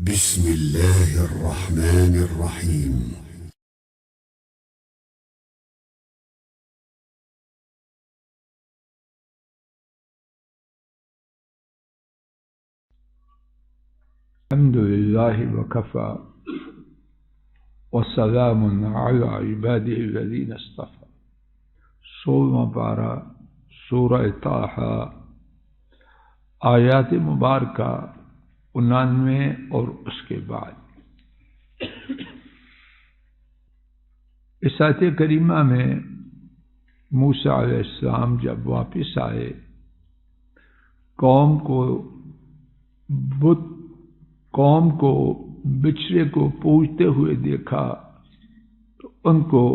بسم الله الرحمن الرحيم. الحمد لله وكفى وسلام على عباده الذين اصطفى. 16واں پارہ سورہ طٰہٰ، آیات مبارکہ 99 اور اس کے بعد۔ اس آیت کریمہ میں موسیٰ علیہ السلام جب واپس آئے، قوم کو بچھڑے کو پوجتے ہوئے دیکھا تو ان کو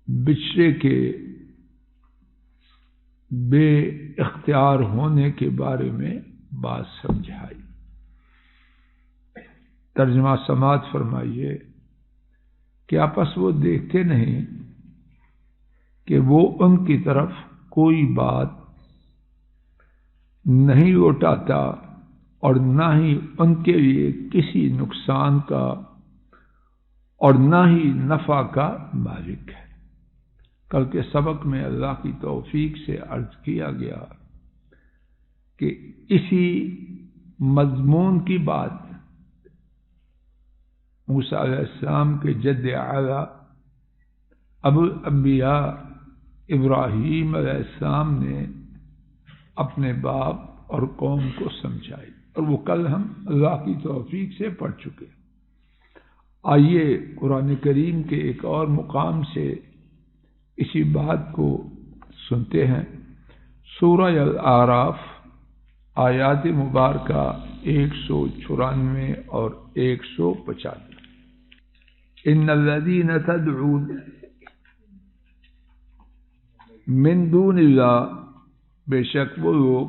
بچھڑے کے بے اختیار ہونے کے بارے میں بات سمجھائی۔ ترجمہ سماعت فرمائیے کہ آپس وہ دیکھتے نہیں کہ وہ ان کی طرف کوئی بات نہیں اٹھاتا اور نہ ہی ان کے لیے کسی نقصان کا اور نہ ہی نفع کا مالک ہے۔ کل کے سبق میں اللہ کی توفیق سے عرض کیا گیا کہ اسی مضمون کی بات موسیٰ علیہ السلام کے جد اعلیٰ ابو الانبیاء ابراہیم علیہ السلام نے اپنے باپ اور قوم کو سمجھائی، اور وہ کل ہم اللہ کی توفیق سے پڑھ چکے۔ آئیے قرآن کریم کے ایک اور مقام سے اسی بات کو سنتے ہیں۔ سورہ الاعراف آیات مبارکہ 194 اور 195۔ ان الذین تدعون من دون اللہ، بے شک وہ لوگ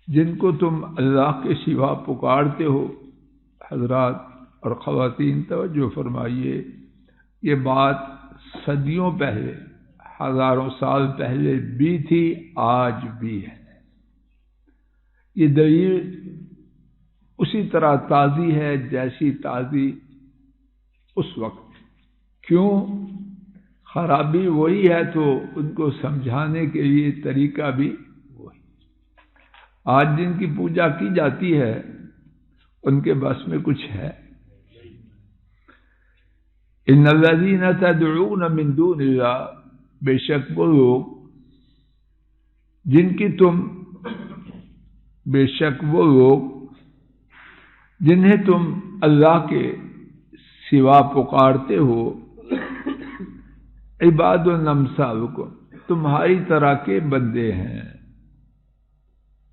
جن کو تم اللہ کے سوا پکارتے ہو۔ حضرات اور خواتین توجہ فرمائیے، یہ بات صدیوں پہلے، ہزاروں سال پہلے بھی تھی، آج بھی ہے۔ یہ دلیل اسی طرح تازی ہے جیسی تازی اس وقت۔ کیوں؟ خرابی وہی ہے تو ان کو سمجھانے کے لیے طریقہ بھی وہی۔ آج جن کی پوجا کی جاتی ہے ان کے بس میں کچھ ہے؟ ان الذین تدعون من دون اللہ، بے شک وہ لوگ جنہیں تم اللہ کے سوا پکارتے ہو، عباد امثالکم، تمہاری طرح کے بندے ہیں۔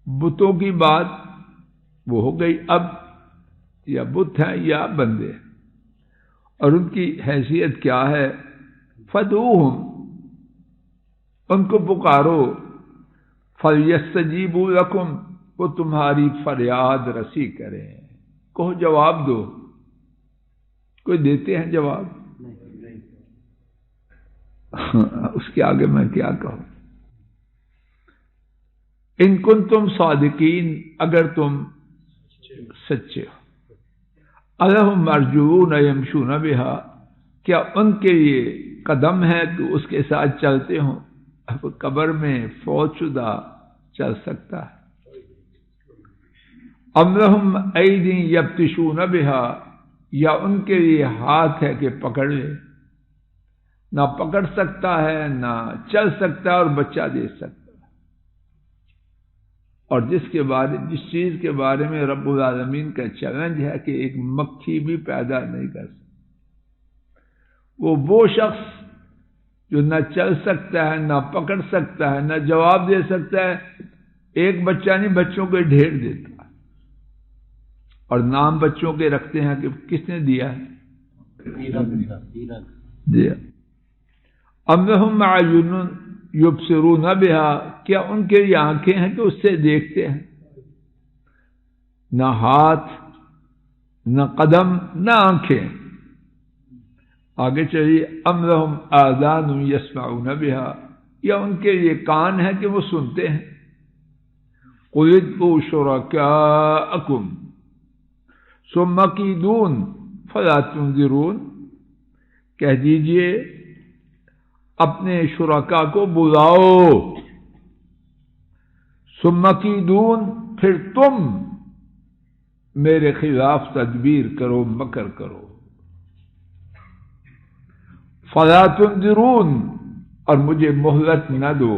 بتوں کی بات وہ ہو گئی، اب یا بت ہیں یا بندے، اور ان کی حیثیت کیا ہے؟ فدعوہم، ان کو پکارو، فلیستجیبوا لکم، وہ تمہاری فریاد رسی کریں۔ کہو، جواب دو۔ کوئی دیتے ہیں جواب؟ اس کے آگے میں کیا کہوں؟ ان کنتم صادقین، اگر تم سچے ہو۔ الہم ارجلون یمشون بہا، کیا ان کے لیے قدم ہے کہ اس کے ساتھ چلتے ہوں؟ اب قبر میں فوت شدہ چل سکتا ہے؟ ام لہم ایدی یبطشون بہا، یا ان کے لیے ہاتھ ہے کہ پکڑ لے؟ نہ پکڑ سکتا ہے، نہ چل سکتا ہے، اور بچہ دے سکتا ہے۔ اور جس چیز کے بارے میں رب العالمین کا چیلنج ہے کہ ایک مکھی بھی پیدا نہیں کر سکتا، وہ شخص جو نہ چل سکتا ہے، نہ پکڑ سکتا ہے، نہ جواب دے سکتا ہے، ایک بچہ نہیں، بچوں کے ڈھیر دیتا ہے۔ اور نام بچوں کے رکھتے ہیں کہ کس نے دیا ہے؟ دیا۔ ام لہم اعین یبصرون بہا، کیا ان کے لیے آنکھیں ہیں کہ اس سے دیکھتے ہیں؟ نہ ہاتھ، نہ قدم، نہ آنکھیں۔ آگے چلیے، ام لہم آذان یسمعون بہا، یا ان کے لیے کان ہے کہ وہ سنتے ہیں؟ قل ادعوا شرکاءکم ثم کیدون فلا تنظرون، کہہ دیجئے اپنے شرکا کو بلاؤ، ثم کیدون پھر تم میرے خلاف تدبیر کرو، مکر کرو، فلا تنظرون اور مجھے مہلت نہ دو،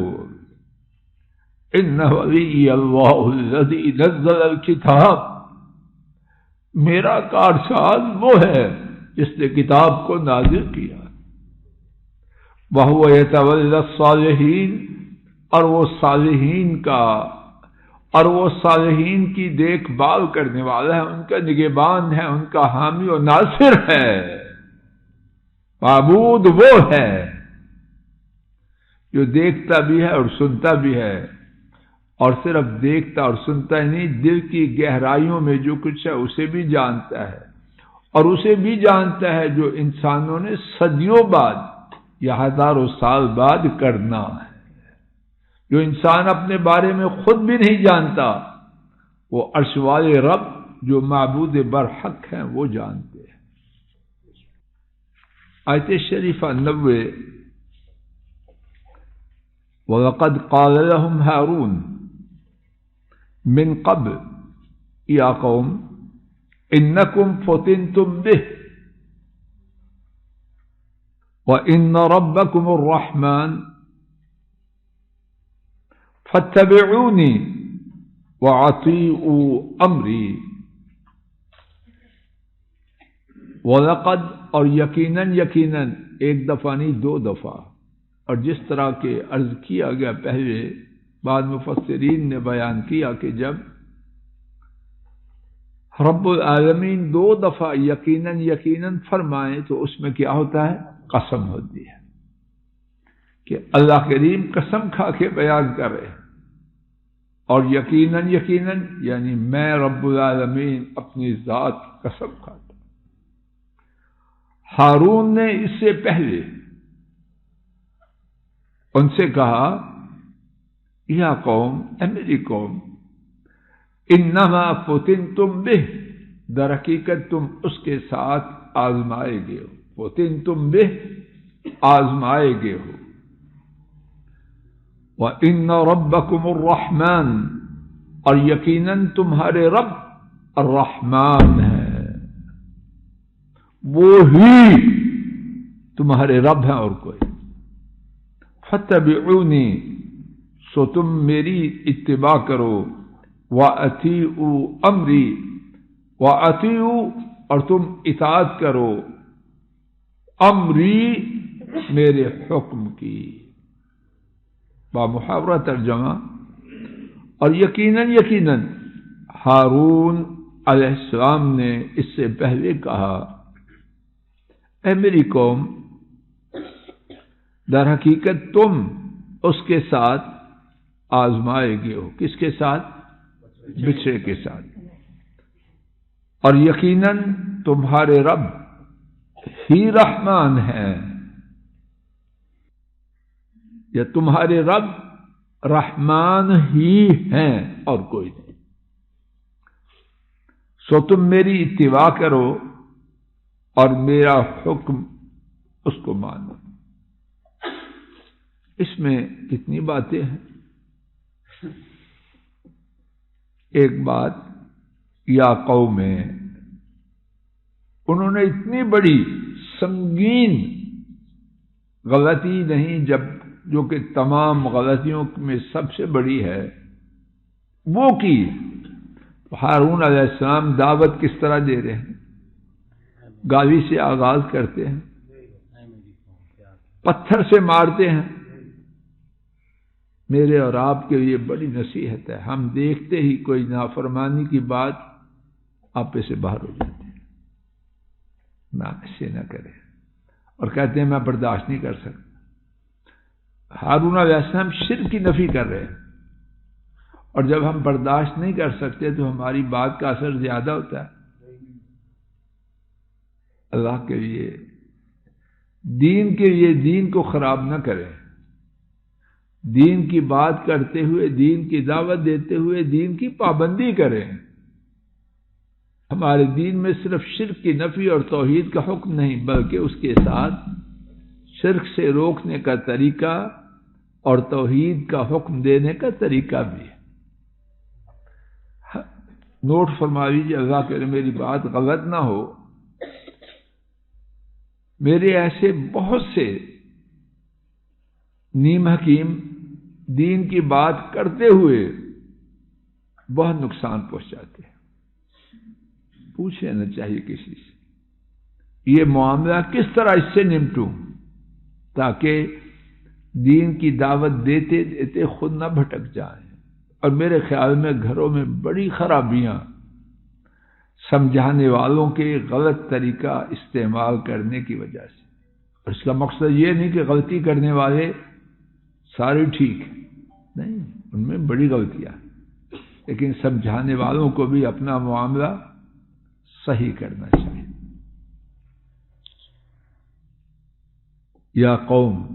ان ولی اللہ الذی نزل الکتاب، میرا کارساز وہ ہے جس نے کتاب کو نازل کیا، وَهُوَ يَتَوَلَّى الصَّالِحِينَ اور وہ صالحین کی دیکھ بھال کرنے والا ہے، ان کا نگہبان ہے، ان کا حامی و ناصر ہے، معبود وہ ہے جو دیکھتا بھی ہے اور سنتا بھی ہے، اور صرف دیکھتا اور سنتا ہی نہیں، دل کی گہرائیوں میں جو کچھ ہے اسے بھی جانتا ہے، اور اسے بھی جانتا ہے جو انسانوں نے صدیوں بعد یا ہزاروں سال بعد کرنا ہے، جو انسان اپنے بارے میں خود بھی نہیں جانتا، وہ عرش والے رب جو معبود برحق ہیں وہ جانتے ہیں۔ آیت شریفہ 90، وَلَقَدْ قَالَ لَهُمْ هَارُونَ مِنْ قَبْلُ يَا قَوْمِ إِنَّكُمْ فُتِنْتُمْ بِهِ وَإِنَّ رَبَّكُمُ الرَّحْمَنُ فَاتَّبِعُونِي وَأَطِيعُوا أَمْرِي، وَلَقَدْ اور یقیناً ایک دفعہ نہیں، دو دفعہ، اور جس طرح کے عرض کیا گیا پہلے، بعد مفسرین نے بیان کیا کہ جب رب العالمین دو دفعہ یقیناً فرمائیں تو اس میں کیا ہوتا ہے؟ قسم ہوتی ہے، کہ اللہ کریم قسم کھا کے بیان کر رہے ہیں، اور یقیناً یعنی میں رب العالمین اپنی ذات قسم کھاتا۔ ہارون نے اس سے پہلے ان سے کہا، یا قوم، اے میری قوم، انما فتنتم بہ، در حقیقت تم اس کے ساتھ آزمائے گئے ہو، فتنتم بہ آزمائے گئے ہو، وَإِنَّ رَبَّكُمُ الرَّحْمَنُ اور یقیناً تمہارے رب الرحمن ہے، وہی تمہارے رب ہیں اور کوئی۔ فَاتَّبِعُونِي سو تم میری اتباع کرو، وَأَطِيعُوا أَمْرِي وَأَطِيعُوا اور تم اطاعت کرو، امری میرے حکم کی، بامحاورہ ترجمہ۔ اور یقیناً ہارون علیہ السلام نے اس سے پہلے کہا، اے میری قوم، در حقیقت تم اس کے ساتھ آزمائے گئے ہو، کس کے ساتھ؟ بچھڑے کے ساتھ، اور یقیناً تمہارے رب ہی رحمان ہے، یا تمہارے رب رحمان ہی ہیں اور کوئی نہیں، سو تم میری اتباع کرو اور میرا حکم اس کو مانو۔ اس میں کتنی باتیں ہیں۔ ایک بات، یا قوم میں انہوں نے اتنی بڑی سنگین غلطی نہیں، جو کہ تمام غلطیوں میں سب سے بڑی ہے، وہ کی۔ ہارون علیہ السلام دعوت کس طرح دے رہے ہیں؟ گالی سے آغاز کرتے ہیں، پتھر سے مارتے ہیں۔ میرے اور آپ کے لیے بڑی نصیحت ہے، ہم دیکھتے ہی کوئی نافرمانی کی بات آپے سے باہر ہو جاتے ہیں، نہ ایسے نہ کریں، اور کہتے ہیں میں برداشت نہیں کر سکتا۔ ہارون علیہ السلام شرک کی نفی کر رہے ہیں، اور جب ہم برداشت نہیں کر سکتے تو ہماری بات کا اثر زیادہ ہوتا ہے۔ اللہ کے لیے دین کو خراب نہ کریں، دین کی بات کرتے ہوئے، دین کی دعوت دیتے ہوئے دین کی پابندی کریں۔ ہمارے دین میں صرف شرک کی نفی اور توحید کا حکم نہیں، بلکہ اس کے ساتھ شرک سے روکنے کا طریقہ اور توحید کا حکم دینے کا طریقہ بھی ہے۔ نوٹ فرما لیجیے، اللہ کرے میری بات غلط نہ ہو، میرے ایسے بہت سے نیم حکیم دین کی بات کرتے ہوئے بہت نقصان پہنچاتے ہیں۔ پوچھ لینا چاہیے کسی سے، یہ معاملہ کس طرح اس سے نمٹوں تاکہ دین کی دعوت دیتے دیتے خود نہ بھٹک جائیں۔ اور میرے خیال میں گھروں میں بڑی خرابیاں سمجھانے والوں کے غلط طریقہ استعمال کرنے کی وجہ سے۔ اور اس کا مقصد یہ نہیں کہ غلطی کرنے والے سارے ٹھیک ہیں، نہیں، ان میں بڑی غلطیاں، لیکن سمجھانے والوں کو بھی اپنا معاملہ صحیح کرنا چاہیے۔ یا قوم،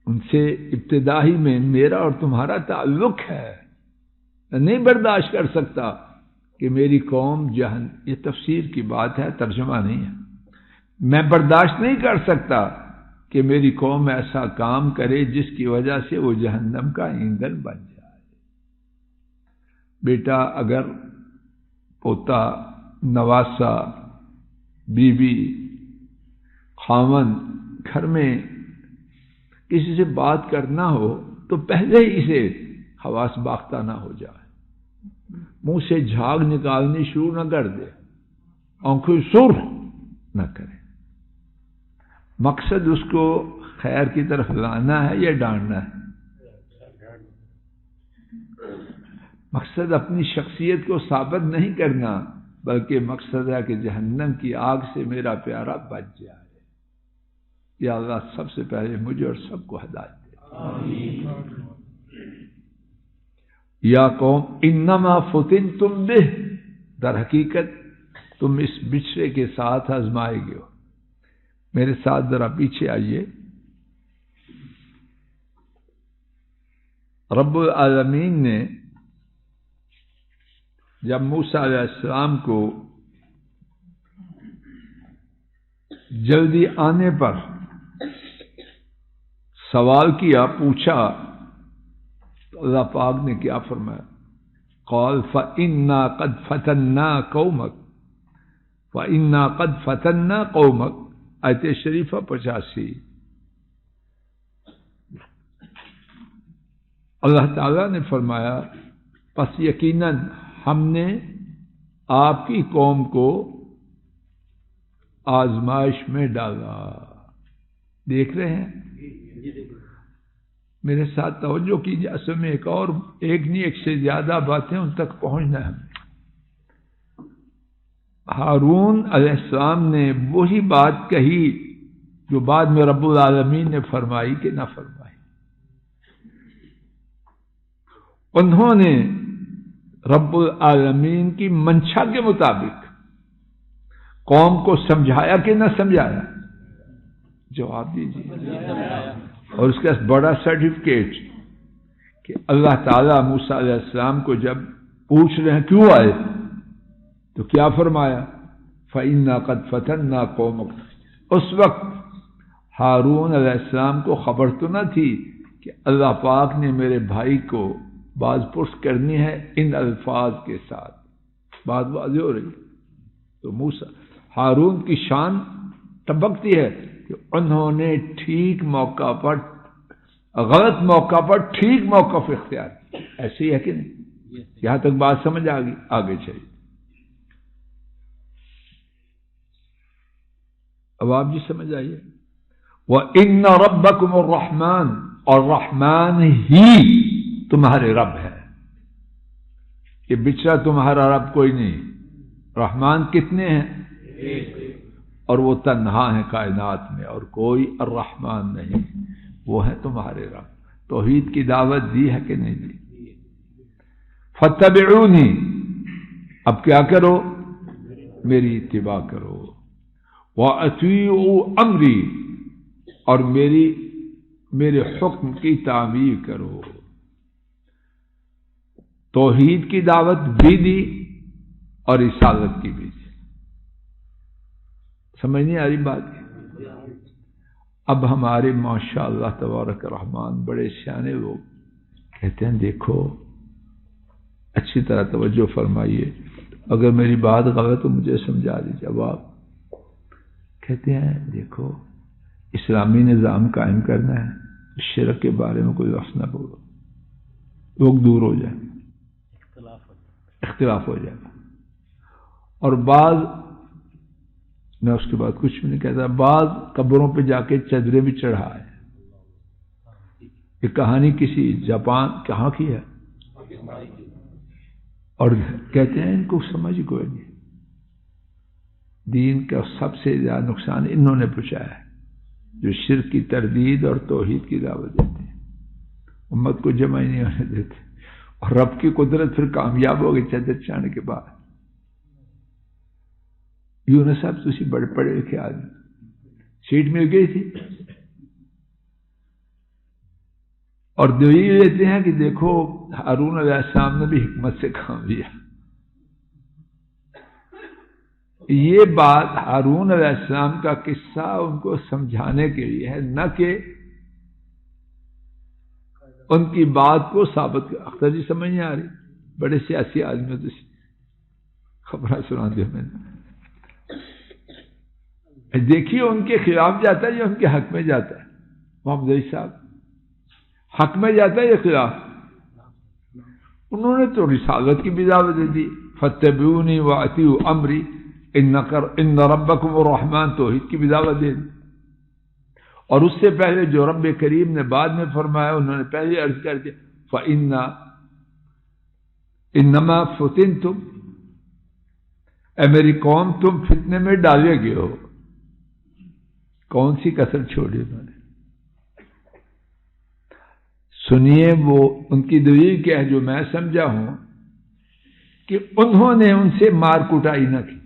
ان سے ابتدائی میں میرا اور تمہارا تعلق ہے، میں نہیں برداشت کر سکتا کہ میری قوم یہ تفسیر کی بات ہے، ترجمہ نہیں ہے۔ میں برداشت نہیں کر سکتا کہ میری قوم ایسا کام کرے جس کی وجہ سے وہ جہنم کا ایندھن بن جائے۔ بیٹا اگر پوتا، نواسا، بیوی، خاوند گھر میں کسی سے بات کرنا ہو تو پہلے ہی اسے حواس باختہ نہ ہو جائے، منہ سے جھاگ نکالنی شروع نہ کر دے، آنکھوں سرخ نہ کرے۔ مقصد اس کو خیر کی طرف لانا ہے یا ڈانٹنا ہے؟ مقصد اپنی شخصیت کو ثابت نہیں کرنا، بلکہ مقصد ہے کہ جہنم کی آگ سے میرا پیارا بچ جائے۔ یا اللہ سب سے پہلے مجھے اور سب کو ہدایت دے۔ آمین۔ یا قوم انما فتنتم بہ، در حقیقت تم اس بچھڑے کے ساتھ آزمائے گئے ہو۔ میرے ساتھ ذرا پیچھے آئیے۔ رب العالمین نے جب موسیٰ علیہ السلام کو جلدی آنے پر سوال کیا، پوچھا، تو اللہ پاک نے کیا فرمایا؟ قال فَإِنَّا قَدْ فَتَنَّا قَوْمَكَ فَإِنَّا قَدْ فَتَنَّا قَوْمَكَ، آیت شریفہ 85۔ اللہ تعالیٰ نے فرمایا پس یقیناً ہم نے آپ کی قوم کو آزمائش میں ڈالا۔ دیکھ رہے ہیں؟ میرے ساتھ توجہ کیجیے، اصل میں ایک نہیں ایک سے زیادہ باتیں ان تک پہنچنا ہے ہمیں۔ ہارون علیہ السلام نے وہی بات کہی جو بعد میں رب العالمین نے فرمائی کہ نہ فرمائی۔ انہوں نے رب العالمین کی منشا کے مطابق قوم کو سمجھایا کہ نہ سمجھایا؟ جواب دیجیے۔ اور اس کا بڑا سرٹیفکیٹ کہ اللہ تعالیٰ موسیٰ علیہ السلام کو جب پوچھ رہے ہیں کیوں آئے تو کیا فرمایا؟ فَإِنَّا قَدْ فَتَنَّا قَوْمَكَ۔ اس وقت ہارون علیہ السلام کو خبر تو نہ تھی کہ اللہ پاک نے میرے بھائی کو باز پرس کرنی ہے ان الفاظ کے ساتھ۔ بات واضح ہو رہی، تو موسیٰ ہارون کی شان ٹپکتی ہے کہ انہوں نے ٹھیک موقع پر، غلط موقع پر ٹھیک موقف اختیار کیا۔ ایسے ہی ہے کہ نہیں؟ یہاں تک بات سمجھ آ گئی؟ آگے چلیے۔ اب آپ جی سمجھ آئیے۔ وَإِنَّ رَبَّكُمُ الرَّحْمَنُ، اور رحمان ہی تمہارے رب ہے۔ یہ بچڑا تمہارا رب کوئی نہیں۔ رحمان کتنے ہیں؟ اور وہ تنہا ہے کائنات میں، اور کوئی الرحمن نہیں، وہ ہے تمہارے رب۔ توحید کی دعوت دی ہے کہ نہیں دی؟ فَاتَّبِعُونِی، اب کیا کرو؟ میری اتباع کرو۔ وَأَطِیعُوا أَمْرِی، اور میرے حکم کی تعمیل کرو۔ توحید کی دعوت بھی دی اور رسالت کی بھی. سمجھ نہیں آ رہی بات؟ اب ہمارے ماشاء اللہ تبارک الرحمن بڑے سیانے لوگ کہتے ہیں دیکھو اچھی طرح توجہ فرمائیے، اگر میری بات غلط تو مجھے سمجھا دیجیے. اب آپ کہتے ہیں دیکھو اسلامی نظام قائم کرنا ہے، شرک کے بارے میں کوئی لفظ نہ بولو، لوگ دور ہو جائیں، اختلاف ہو جائے گا. اور بعض، میں اس کے بعد کچھ بھی نہیں کہتا، بعض قبروں پہ جا کے چادریں بھی چڑھا ہے. یہ کہانی کسی جاپان کہاں کی ہے، اور کہتے ہیں ان کو سمجھ کوئی نہیں. دین کا سب سے زیادہ نقصان انہوں نے پہنچایا ہے جو شرک کی تردید اور توحید کی دعوت دیتے ہیں، امت کو جمع ہی نہیں ہونے دیتے. اور رب کی قدرت پھر کامیاب ہو گئی چادر چڑھانے کے بعد. یونس صاحب تسی بڑے پڑھے لکھے آدمی، سیٹ مل گئی تھی. اور دلیل لیتے ہیں کہ دیکھو ہارون علیہ السلام نے بھی حکمت سے کام لیا. یہ بات ہارون علیہ السلام کا قصہ ان کو سمجھانے کے لیے ہے، نہ کہ ان کی بات کو ثابت کر. اختر جی سمجھ نہیں آ رہی؟ بڑے سیاسی آدمی تو خبریں سنا دیا میں نے. دیکھیے ان کے خلاف جاتا ہے یا ان کے حق میں جاتا ہے؟ محمد علی صاحب حق میں جاتا ہے یا خلاف؟ انہوں نے تو رسالت کی بھی دعوت دے دی، فاتبعونی واطیعوا امری ان ربکم الرحمن، توحید کی بھی دعوت دے دی. اور اس سے پہلے جو رب کریم نے بعد میں فرمایا انہوں نے پہلے عرض کر دیا انما فتنتم، اے میری قوم تم فتنے میں ڈالے گئے ہو. کون سی کسر چھوڑی انہوں نے؟ سنیے وہ ان کی دلیل کیا ہے جو میں سمجھا ہوں کہ انہوں نے ان سے مار کٹائی نہ کی.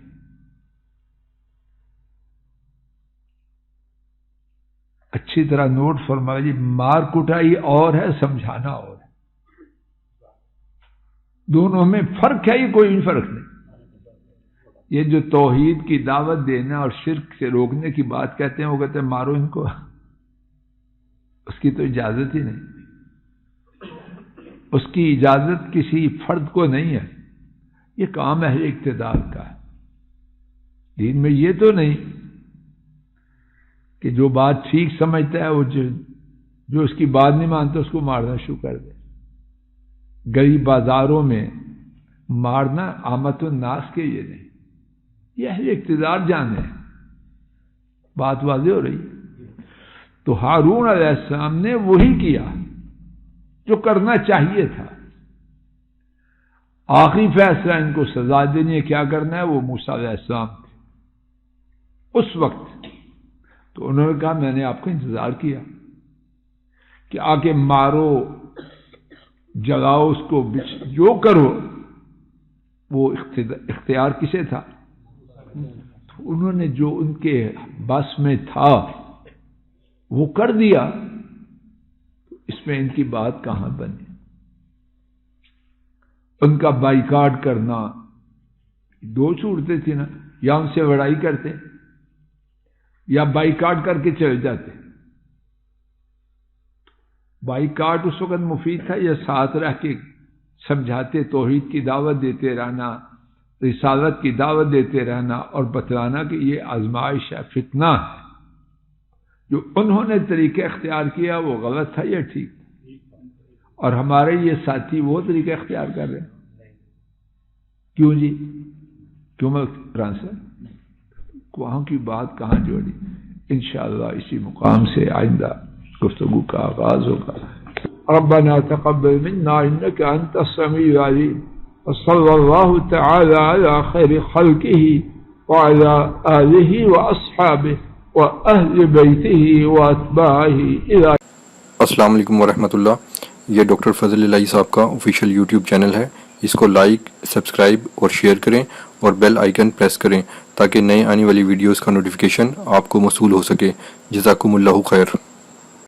اچھی طرح نوٹ فرمائیے، مار کٹائی اور ہے، سمجھانا اور ہے. دونوں میں فرق ہے، یہ کوئی فرق نہیں. یہ جو توحید کی دعوت دینا اور شرک سے روکنے کی بات کہتے ہیں وہ کہتے ہیں مارو ان کو، اس کی تو اجازت ہی نہیں. اس کی اجازت کسی فرد کو نہیں ہے، یہ کام اہل اقتدار کا ہے. دین میں یہ تو نہیں کہ جو بات ٹھیک سمجھتا ہے وہ جو اس کی بات نہیں مانتا اس کو مارنا شروع کر دے. گلی بازاروں میں مارنا عامت الناس کے لیے نہیں، یہ اہل اقتدار جانے ہیں. بات واضح ہو رہی ہے؟ تو ہارون علیہ السلام نے وہی کیا جو کرنا چاہیے تھا. آخری فیصلہ ان کو سزا دینی ہے، کیا کرنا ہے، وہ موسیٰ علیہ السلام تھے اس وقت. تو انہوں نے کہا میں نے آپ کا انتظار کیا کہ آ کے مارو، جلاؤ اس کو، جو کرو. وہ اختیار کسے تھا؟ تو انہوں نے جو ان کے بس میں تھا وہ کر دیا. اس میں ان کی بات کہاں بنی؟ ان کا بائیکاٹ کرنا، دو صورتیں تھی نا، یا ان سے لڑائی کرتے یا بائیکاٹ کر کے چلے جاتے. بائیکاٹ اس وقت مفید تھا یا ساتھ رہ کے سمجھاتے، توحید کی دعوت دیتے رہنا، رسالت کی دعوت دیتے رہنا اور بتلانا کہ یہ آزمائش ہے، فتنہ ہے. جو انہوں نے طریقہ اختیار کیا وہ غلط تھا یا ٹھیک؟ اور ہمارے یہ ساتھی وہ طریقہ اختیار کر رہے ہیں. کیوں جی؟ کیوں میں وہاں کی بات کہاں جوڑی؟ انشاءاللہ اسی مقام سے آئندہ گفتگو کا آغاز ہوگا. ربنا تقبل منا انك انت السميع العليم وصلى الله تعالى على خير خلقه وعلى آله وأصحابه وأهل بيته وأتباعه إلى. السلام علیکم ورحمۃ اللہ. یہ ڈاکٹر فضل الہی صاحب کا آفیشیل یوٹیوب چینل ہے. اس کو لائک، سبسکرائب اور شیئر کریں اور بیل آئیکن پریس کریں تاکہ نئے آنے والی ویڈیوز کا نوٹیفیکیشن آپ کو موصول ہو سکے. جزاکم اللہ خیر.